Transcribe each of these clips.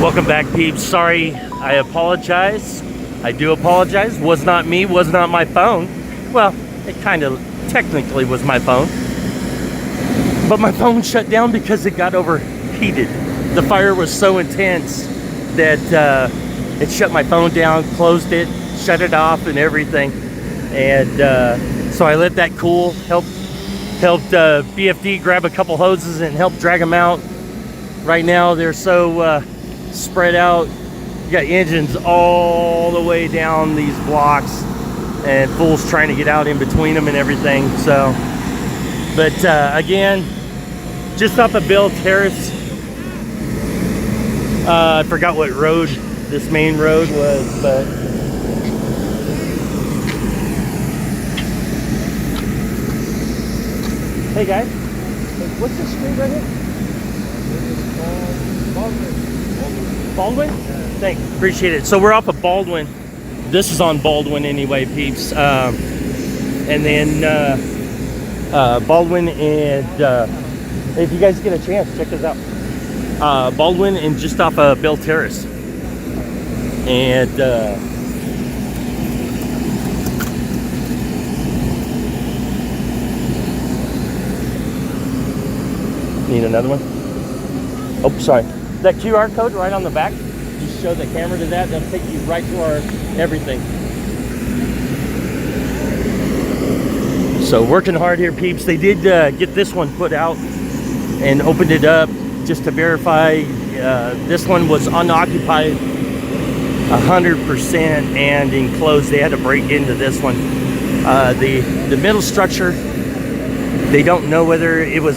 Welcome back, peeps. Sorry, I apologize. I do apologize. Was not me, was not my phone. Well, it kind of technically was my phone. But my phone shut down because it got overheated. The fire was so intense that it shut my phone down, closed it, shut it off and everything. And so I let that cool, helped BFD grab a couple hoses and help drag them out. Right now they're so spread out. You got engines all the way down these blocks and fools trying to get out in between them and everything. So, but again, just off of Bill Terrace. I forgot what road this main road was, but hey guys, what's this street right here? Baldwin? Thanks, appreciate it. So we're off of Baldwin. This is on Baldwin anyway, peeps. And then Baldwin and if you guys get a chance, check this out. Baldwin and just off of Bill Terrace. And need another one? Oh, sorry. That QR code right on the back, just show the camera to that. That'll take you right to our everything. So working hard here, peeps. They did get this one put out and opened it up just to verify this one was unoccupied 100% and enclosed. They had to break into this one. The middle structure, they don't know whether it was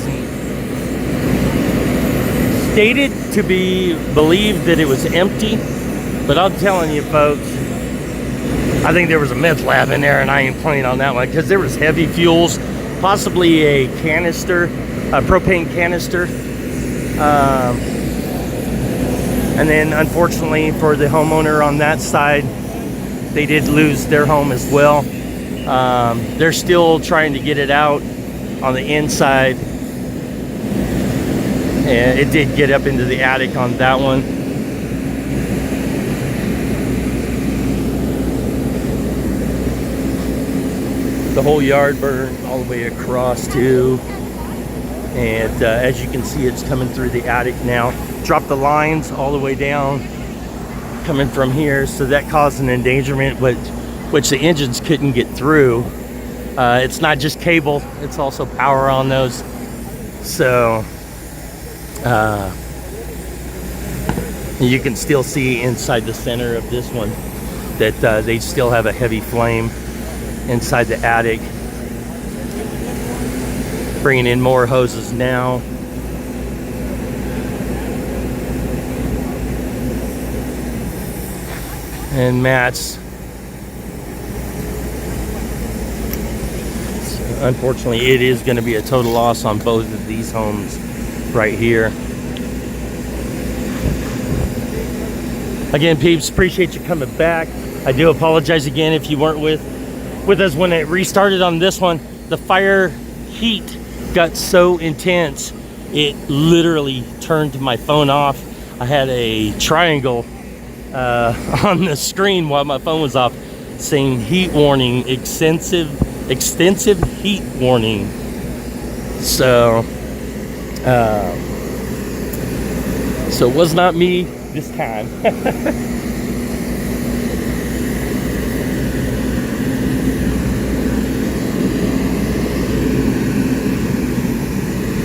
stated to be believed that it was empty, but I'm telling you folks, I think there was a meth lab in there, and I ain't playing on that one because there was heavy fuels, possibly a canister, a propane canister, and then unfortunately for the homeowner on that side, they did lose their home as well. They're still trying to get it out on the inside. And it did get up into the attic on that one. The whole yard burned all the way across too. And as you can see, it's coming through the attic now. Dropped the lines all the way down, coming from here. So that caused an endangerment, which the engines couldn't get through. It's not just cable, it's also power on those. So, you can still see inside the center of this one that they still have a heavy flame inside the attic. Bringing in more hoses now. And mats. So unfortunately, it is going to be a total loss on both of these homes right here. Again, peeps, appreciate you coming back. I do apologize again if you weren't with us when it restarted on this one. The fire heat got so intense it literally turned my phone off. I had a triangle on the screen while my phone was off saying heat warning, extensive heat warning. So so it was not me this time.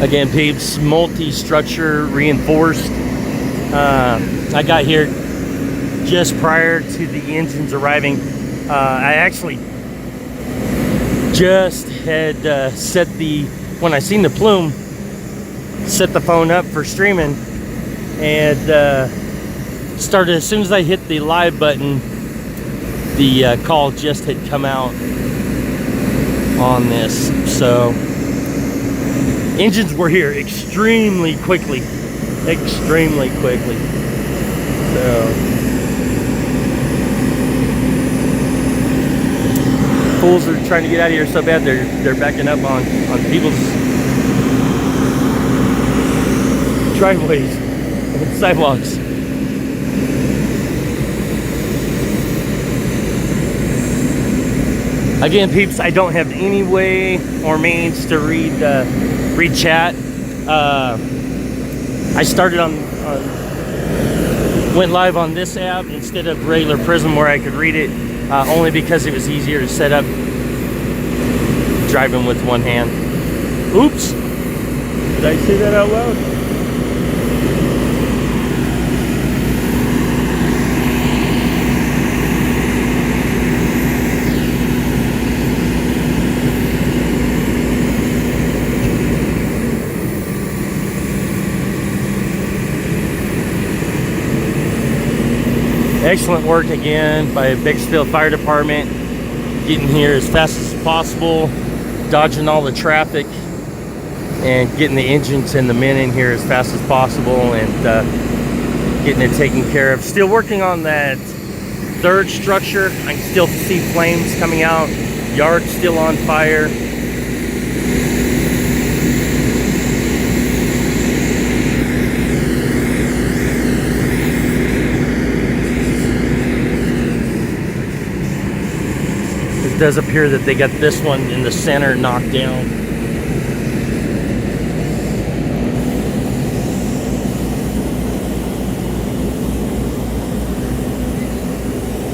Again, peeps, multi-structure reinforced. I got here just prior to the engines arriving. I actually just had set when I seen the plume, set the phone up for streaming, and started as soon as I hit the live button. The call just had come out on this. So engines were here extremely quickly. So fools are trying to get out of here so bad they're backing up on people's driveways and sidewalks. Again, peeps, I don't have any way or means to read chat. I started went live on this app instead of regular Prism where I could read it, only because it was easier to set up driving with one hand. Oops, did I say that out loud? Excellent work again by Bakersfield Fire Department, getting here as fast as possible, dodging all the traffic, and getting the engines and the men in here as fast as possible, and getting it taken care of. Still working on that third structure. I can still see flames coming out, yard still on fire. It does appear that they got this one in the center knocked down.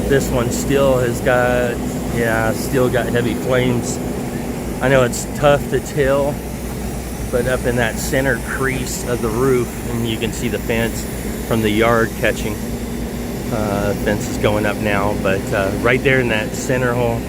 This one still has got, yeah, still got heavy flames. I know it's tough to tell, but up in that center crease of the roof, and you can see the fence from the yard catching. Fence is going up now, but right there in that center hole.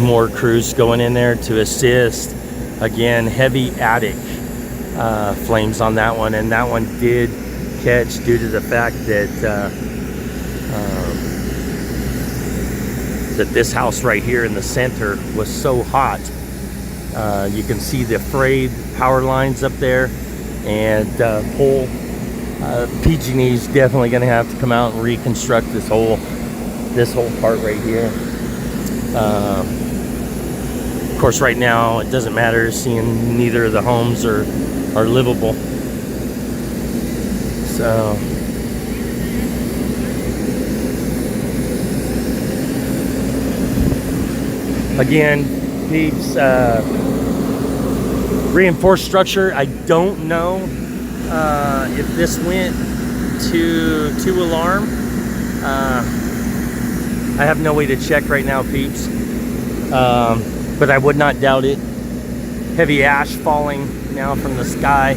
More crews going in there to assist. Again, heavy attic flames on that one, and that one did catch due to the fact that that this house right here in the center was so hot. You can see the frayed power lines up there, and pole PG&E is definitely going to have to come out and reconstruct this whole part right here. Of course, right now it doesn't matter, seeing neither of the homes are livable. So again, peeps, reinforced structure. I don't know if this went to 2-alarm. I have no way to check right now, peeps. But I would not doubt it. Heavy ash falling now from the sky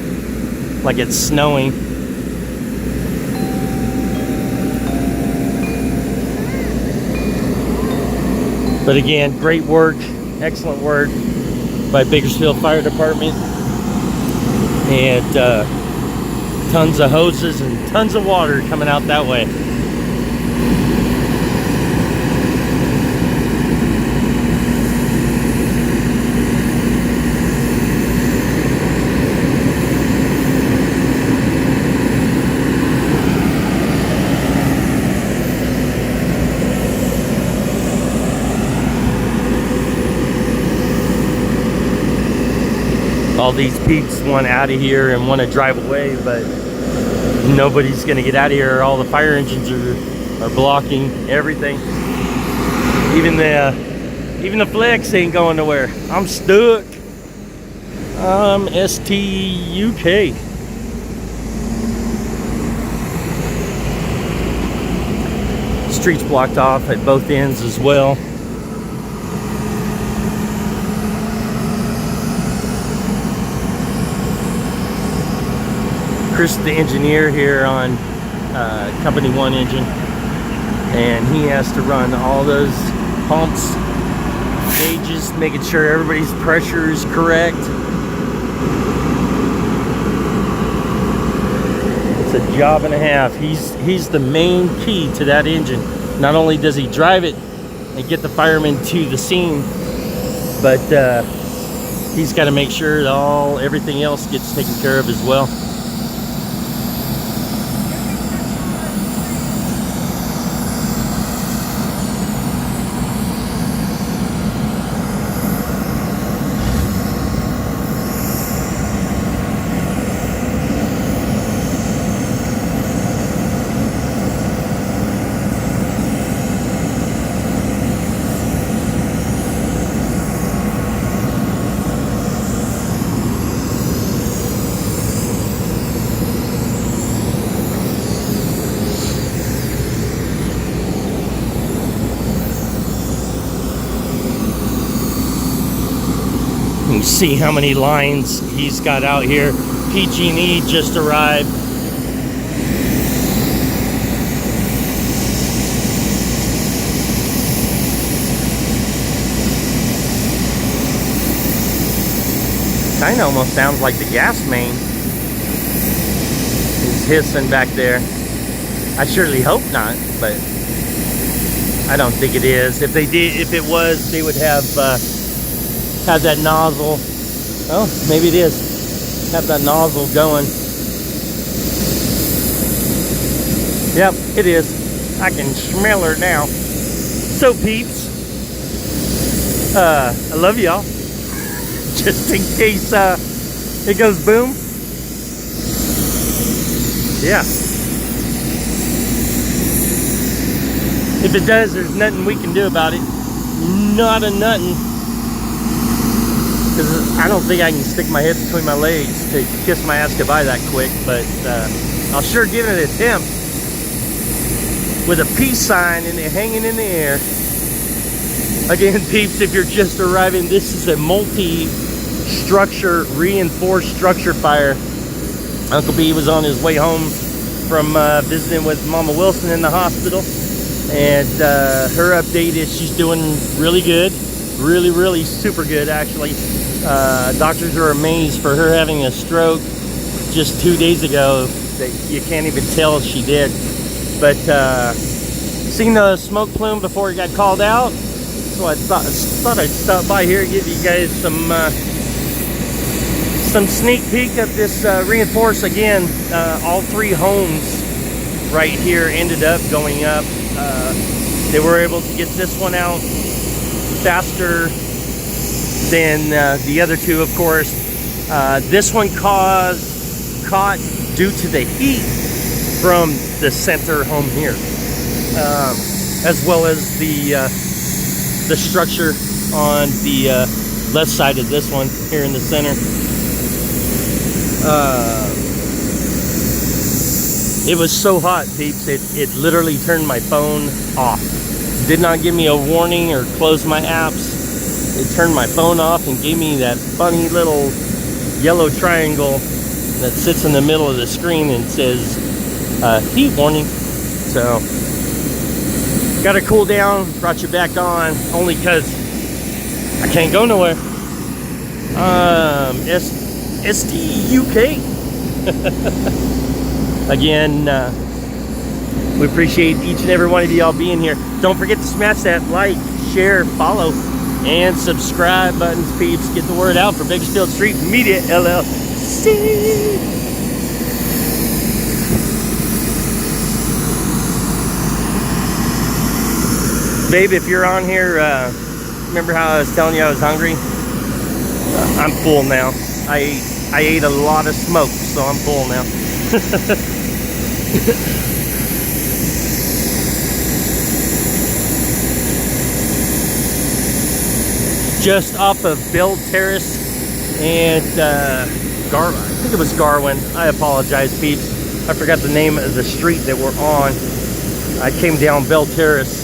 like it's snowing. But again, great work, excellent work by Bakersfield Fire Department. And tons of hoses and tons of water coming out that way. All these peeps want out of here and want to drive away, but nobody's going to get out of here. All the fire engines are blocking everything. Even the flex ain't going nowhere. I'm stuck. I'm STUK. Streets blocked off at both ends as well. Chris, the engineer here on Company 1 engine. and he has to run all those pumps, gauges, making sure everybody's pressure is correct. It's a job and a half. He's the main key to that engine. Not only does he drive it and get the firemen to the scene, but he's got to make sure that everything else gets taken care of as well. You see how many lines he's got out here. PG&E just arrived. Kind of almost sounds like the gas main is hissing back there. I surely hope not, but I don't think it is. If they did, if it was, they would have that nozzle. Oh, maybe it is. Have that nozzle going. Yep, it is. I can smell her now. So peeps, I love y'all. Just in case it goes boom. Yeah. If it does, there's nothing we can do about it. Not a nothing. Because I don't think I can stick my head between my legs to kiss my ass goodbye that quick, but I'll sure give it an attempt with a peace sign and it hanging in the air. Again, peeps, if you're just arriving, this is a multi-structure, reinforced structure fire. Uncle B was on his way home from visiting with Mama Wilson in the hospital, and her update is she's doing really good. Really super good, actually. Doctors are amazed for her having a stroke just 2 days ago that you can't even tell she did. But seen the smoke plume before he got called out, so I thought I'd stop by here and give you guys some sneak peek of this reinforce. Again, all 3 homes right here ended up going up. They were able to get this one out faster than the other 2, of course. This one caught due to the heat from the center home here, as well as the structure on the left side of this one here in the center. It was so hot, peeps, it literally turned my phone off. Did not give me a warning or close my apps. It turned my phone off and gave me that funny little yellow triangle that sits in the middle of the screen and says heat warning. So got to cool down, brought you back on only because I can't go nowhere. SDUK. Again, we appreciate each and every one of y'all being here. Don't forget to smash that like, share, follow, and subscribe buttons, peeps. Get the word out for Bakersfield Street Media LLC. Babe, if you're on here, remember how I was telling you I was hungry? I'm full now. I ate a lot of smoke, so I'm full now. Just off of Bell Terrace and I think it was Garwin. I apologize, peeps. I forgot the name of the street that we're on. I came down Bell Terrace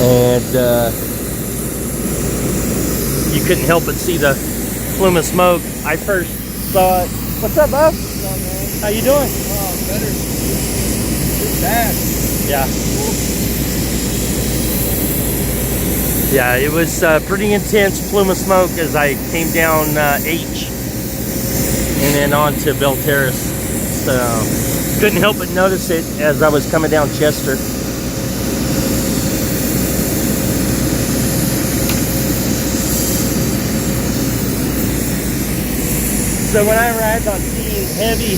and you couldn't help but see the plume of smoke. I first saw it. What's up, Bob? What's up, man? How you doing? Oh, better. It's bad. Yeah. Yeah, it was pretty intense plume of smoke as I came down H and then on to Bell Terrace. So couldn't help but notice it as I was coming down Chester. So when I arrived on seeing heavy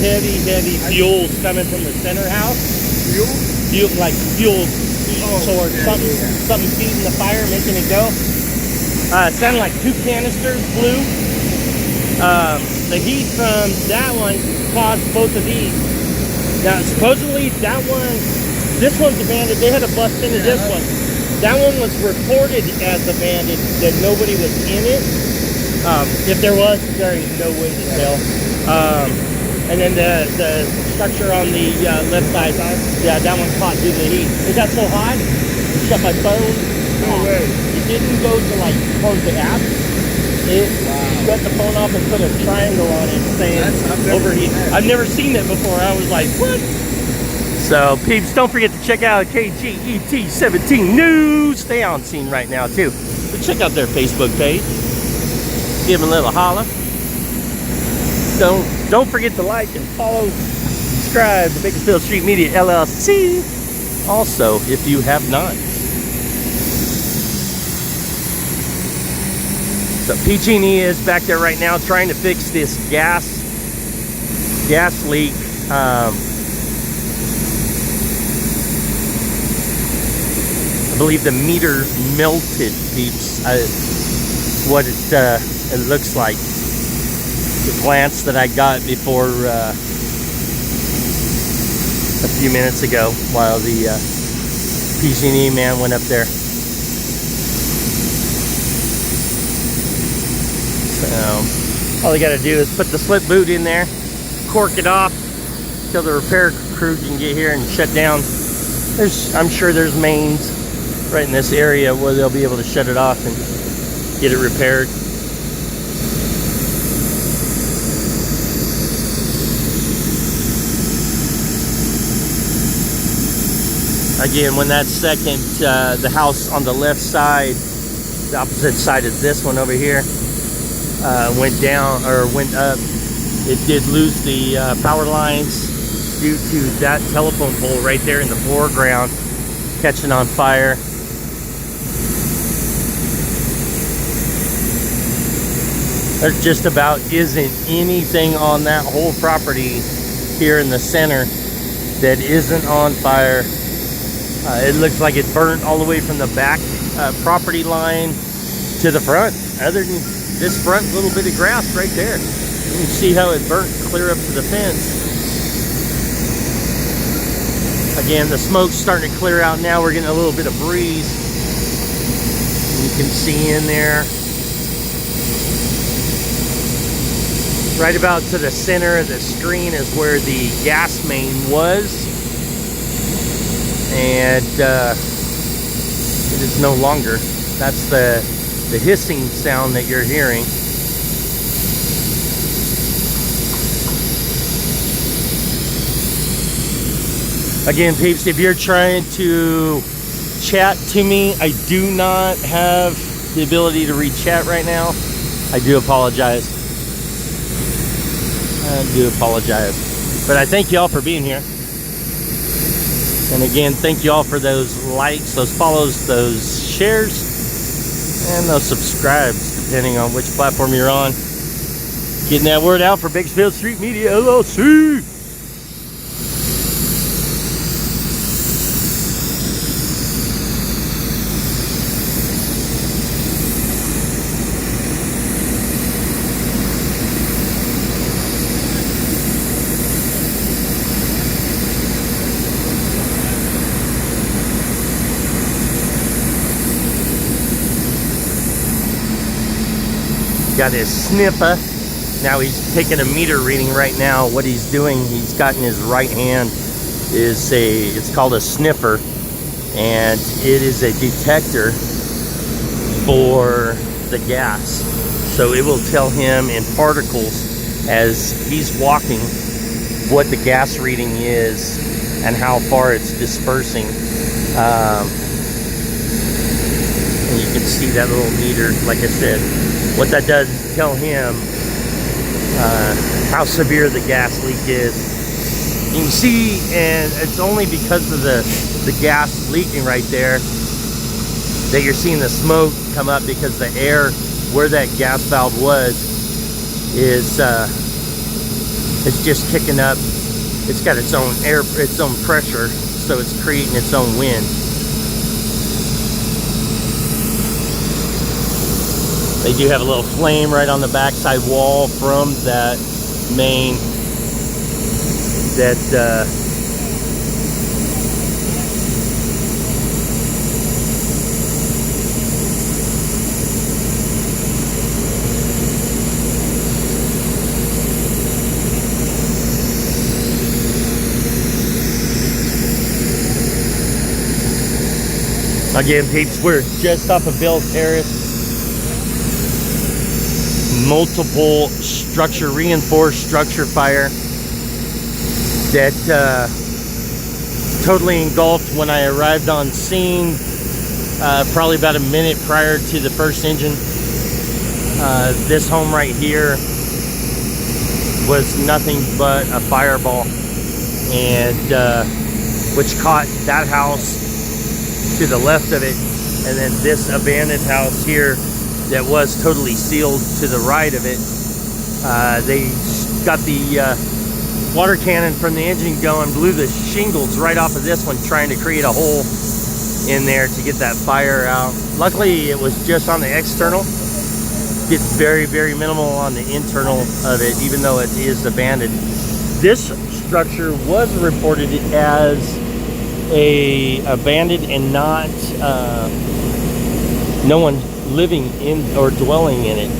fuels coming from the center house. Fuel, like fuel or something feeding the fire, making it go. It sounded like 2 canisters blew. The heat from that one caused both of these. Now supposedly that one, this one's abandoned. They had to bust into this one. That one was reported as abandoned, that nobody was in it. If there was, there is no way to tell. And then the structure on the left side, yeah, that one caught due to the heat. It got so hot, it shut my phone. No way. It didn't go to like close the app. It shut the phone off and put a triangle on it saying overheat. I've never seen it before. I was like, what? So peeps, don't forget to check out KGET 17 News. Stay on scene right now too. But check out their Facebook page. Give them a little holler. Don't forget to like and follow, subscribe to Bakersfield Street Media LLC. Also, if you have not. So PG&E is back there right now trying to fix this gas leak. I believe the meter melted, peeps. What it looks like. The glance that I got before a few minutes ago while the PG&E man went up there. So all you got to do is put the slip boot in there, cork it off till the repair crew can get here and shut down. I'm sure there's mains right in this area where they'll be able to shut it off and get it repaired. Again, when that second, the house on the left side, the opposite side of this one over here, went down or went up, it did lose the power lines due to that telephone pole right there in the foreground catching on fire. There just about isn't anything on that whole property here in the center that isn't on fire. It looks like it burnt all the way from the back property line to the front. Other than this front little bit of grass right there, you can see how it burnt clear up to the fence. Again, the smoke's starting to clear out now. We're getting a little bit of breeze. You can see in there. Right about to the center of the screen is where the gas main was. And it is no longer. That's the hissing sound that you're hearing. Again, peeps, if you're trying to chat to me, I do not have the ability to read chat right now. I do apologize. But I thank y'all for being here. And again, thank you all for those likes, those follows, those shares, and those subscribes, depending on which platform you're on. Getting that word out for Bakersfield Street Media LLC. Got his sniffer. Now he's taking a meter reading right now. What he's doing, he's got in his right hand is it's called a sniffer, and it is a detector for the gas. So it will tell him in particles as he's walking what the gas reading is and how far it's dispersing. And you can see that little meter, like I said. What that does is tell him how severe the gas leak is. You can see, and it's only because of the gas leaking right there that you're seeing the smoke come up, because the air where that gas valve was is it's just kicking up. It's got its own air, its own pressure, so it's creating its own wind. They do have a little flame right on the backside wall from that main that again, peeps, we're just off of Bill's Terrace. Multiple structure, reinforced structure fire that totally engulfed when I arrived on scene, probably about a minute prior to the first engine. This home right here was nothing but a fireball, and which caught that house to the left of it, and then this abandoned house here that was totally sealed to the right of it. They got the water cannon from the engine going, blew the shingles right off of this one, trying to create a hole in there to get that fire out. Luckily, it was just on the external. It's very, very minimal on the internal of it, even though it is abandoned. This structure was reported as a abandoned and not no one living in or dwelling in it,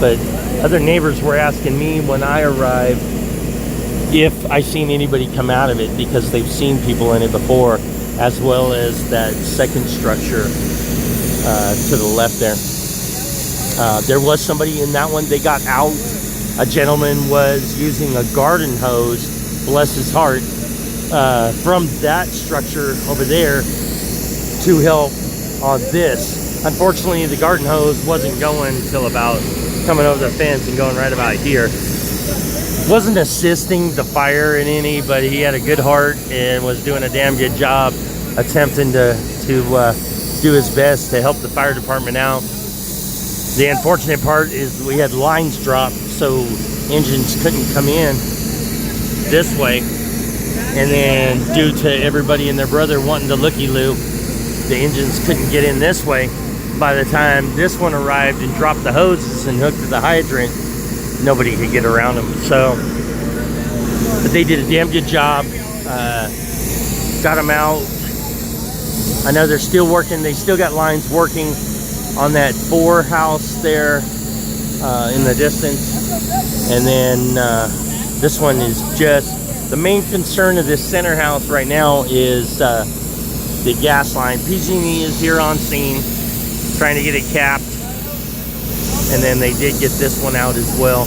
but other neighbors were asking me when I arrived if I seen anybody come out of it, because they've seen people in it before, as well as that second structure to the left there. There was somebody in that one. They got out. A gentleman was using a garden hose, bless his heart, from that structure over there to help on this. Unfortunately, the garden hose wasn't going until about coming over the fence and going right about here. Wasn't assisting the fire in any, but he had a good heart and was doing a damn good job attempting to do his best to help the fire department out. The unfortunate part is we had lines dropped, so engines couldn't come in this way. And then due to everybody and their brother wanting to looky-loo, the engines couldn't get in this way. By the time this one arrived and dropped the hoses and hooked to the hydrant, nobody could get around them. So, but they did a damn good job. Got them out. I know they're still working. They still got lines working on that 4 house there in the distance. And then this one is just, the main concern of this center house right now is the gas line. PG&E is here on scene trying to get it capped, and then they did get this one out as well.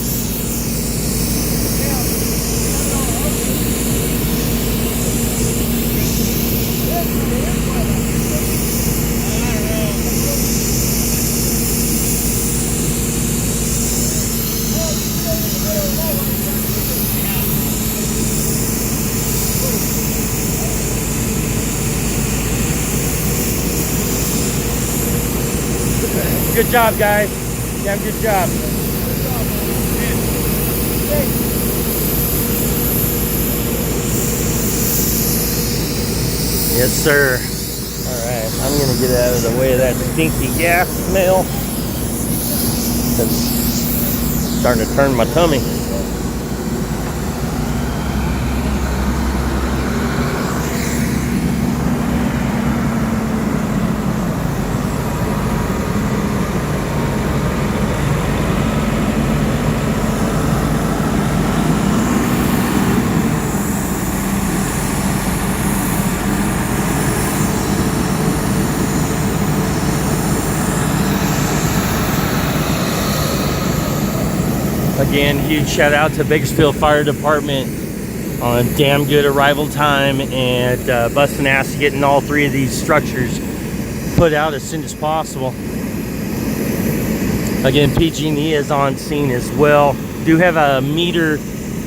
Good job, guys. Yeah, good job. Yes, sir. All right, I'm gonna get out of the way of that stinky gas smell. It's starting to turn my tummy. Again, huge shout out to Bakersfield Fire Department on a damn good arrival time and busting ass getting all 3 of these structures put out as soon as possible. Again, PG&E is on scene as well. Do have a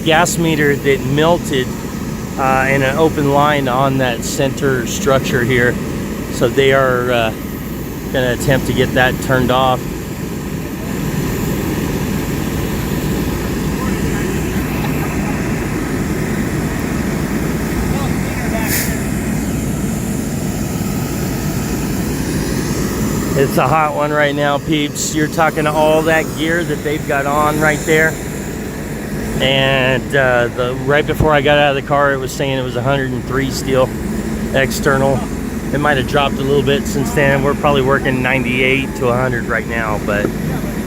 gas meter that melted in an open line on that center structure here. So they are going to attempt to get that turned off. It's a hot one right now, peeps. You're talking all that gear that they've got on right there. And right before I got out of the car, it was saying it was 103 still external. It might have dropped a little bit since then. We're probably working 98 to 100 right now, but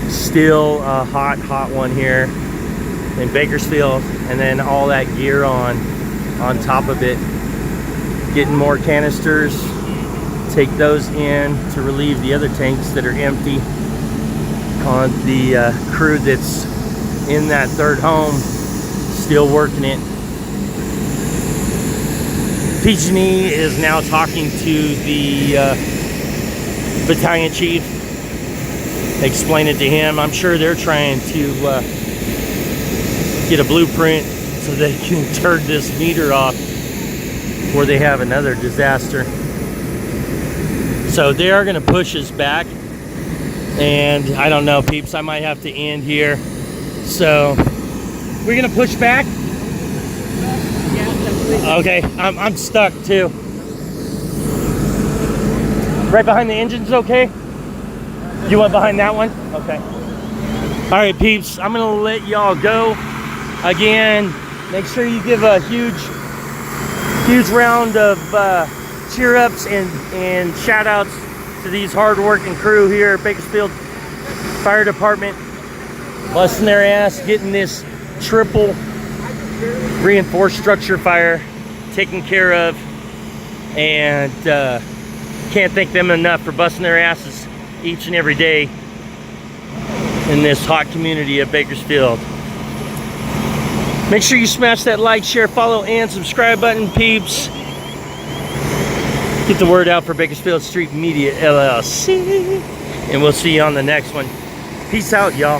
still a hot one here in Bakersfield. And then all that gear on top of it. Getting more canisters. Take those in to relieve the other tanks that are empty on the crew that's in that third home, still working it. PG&E is now talking to the battalion chief, explain it to him. I'm sure they're trying to get a blueprint so they can turn this meter off before they have another disaster. So they are going to push us back, and I don't know, peeps, I might have to end here. So we're going to push back. Okay, I'm stuck too. Right behind the engine's okay? You went behind that one? Okay. All right, peeps, I'm going to let y'all go. Again, make sure you give a huge round of cheer ups and shout outs to these hard-working crew here at Bakersfield Fire Department, busting their ass, getting this triple reinforced structure fire taken care of, and can't thank them enough for busting their asses each and every day in this hot community of Bakersfield. Make sure you smash that like, share, follow, and subscribe button, peeps. Get the word out for Bakersfield Street Media LLC, and we'll see you on the next one. Peace out, y'all.